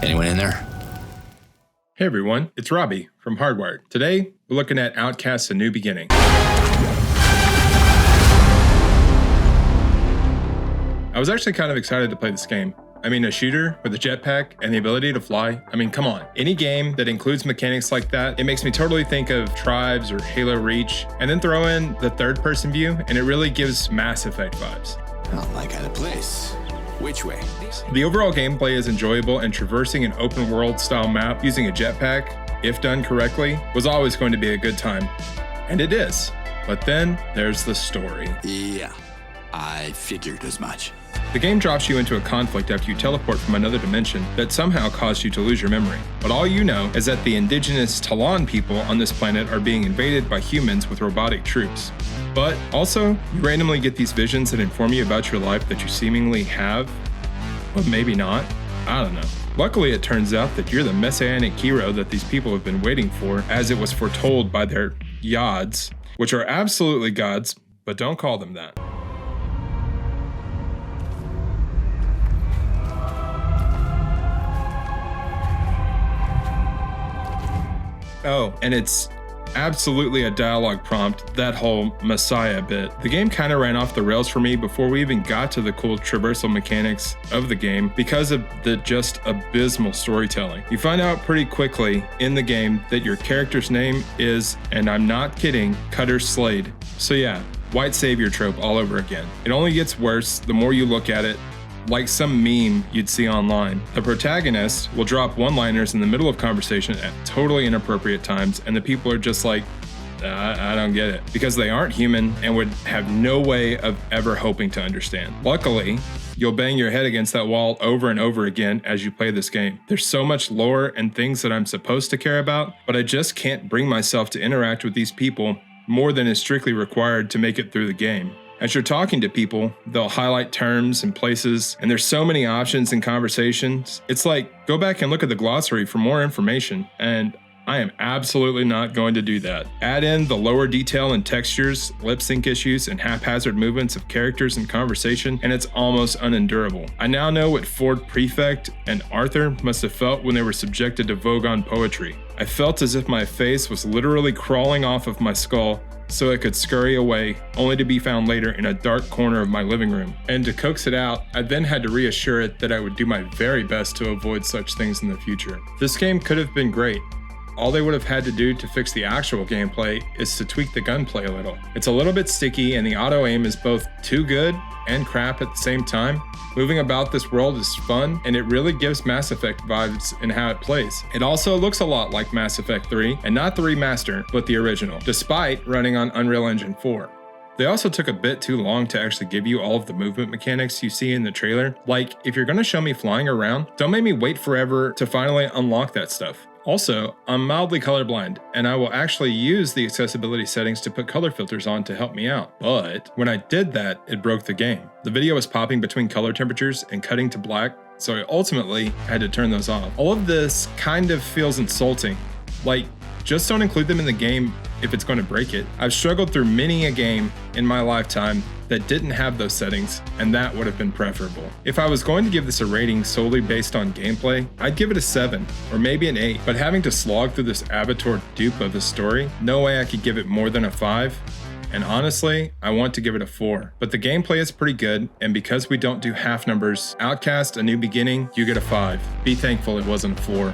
Anyone in there? Hey everyone, it's Robbie from Hardwired. Today, we're looking at Outcast A New Beginning. I was actually kind of excited to play this game. I mean, a shooter with a jetpack and the ability to fly. I mean, come on. Any game that includes mechanics like that, it makes me totally think of Tribes or Halo Reach, and then throw in the third-person view, and it really gives Mass Effect vibes. Not my kind of place. Which way? The overall gameplay is enjoyable, and traversing an open world style map using a jetpack, if done correctly, was always going to be a good time. And it is. But then there's the story. Yeah, I figured as much. The game drops you into a conflict after you teleport from another dimension that somehow caused you to lose your memory. But all you know is that the indigenous Talon people on this planet are being invaded by humans with robotic troops. But also, you randomly get these visions that inform you about your life that you seemingly have, but maybe not. I don't know. Luckily, it turns out that you're the messianic hero that these people have been waiting for, as it was foretold by their yods, which are absolutely gods, but don't call them that. Oh, and it's absolutely a dialogue prompt, that whole Messiah bit. The game kind of ran off the rails for me before we even got to the cool traversal mechanics of the game because of the just abysmal storytelling. You find out pretty quickly in the game that your character's name is, and I'm not kidding, Cutter Slade. So yeah, white savior trope all over again. It only gets worse the more you look at it, like some meme you'd see online. The protagonist will drop one-liners in the middle of conversation at totally inappropriate times, and the people are just like, I don't get it, because they aren't human and would have no way of ever hoping to understand. Luckily, you'll bang your head against that wall over and over again as you play this game. There's so much lore and things that I'm supposed to care about, but I just can't bring myself to interact with these people more than is strictly required to make it through the game. As you're talking to people, they'll highlight terms and places, and there's so many options and conversations. It's like, go back and look at the glossary for more information, and I am absolutely not going to do that. Add in the lower detail and textures, lip sync issues, and haphazard movements of characters and conversation, and it's almost unendurable. I now know what Ford Prefect and Arthur must have felt when they were subjected to Vogon poetry. I felt as if my face was literally crawling off of my skull so it could scurry away, only to be found later in a dark corner of my living room. And to coax it out, I then had to reassure it that I would do my very best to avoid such things in the future. This game could have been great. All they would have had to do to fix the actual gameplay is to tweak the gunplay a little. It's a little bit sticky, and the auto aim is both too good and crap at the same time. Moving about this world is fun, and it really gives Mass Effect vibes in how it plays. It also looks a lot like Mass Effect 3, and not the remaster, but the original, despite running on Unreal Engine 4. They also took a bit too long to actually give you all of the movement mechanics you see in the trailer. Like, if you're gonna show me flying around, don't make me wait forever to finally unlock that stuff. Also, I'm mildly colorblind, and I will actually use the accessibility settings to put color filters on to help me out. But when I did that, it broke the game. The video was popping between color temperatures and cutting to black, so I ultimately had to turn those off. All of this kind of feels insulting. Like, just don't include them in the game if it's going to break it. I've struggled through many a game in my lifetime that didn't have those settings, and that would have been preferable. If I was going to give this a rating solely based on gameplay, I'd give it a 7, or maybe an 8, but having to slog through this Avatar dupe of a story, no way I could give it more than a 5. And honestly, I want to give it a 4. But the gameplay is pretty good, and because we don't do half numbers, Outcast A New Beginning, you get a 5. Be thankful it wasn't a 4.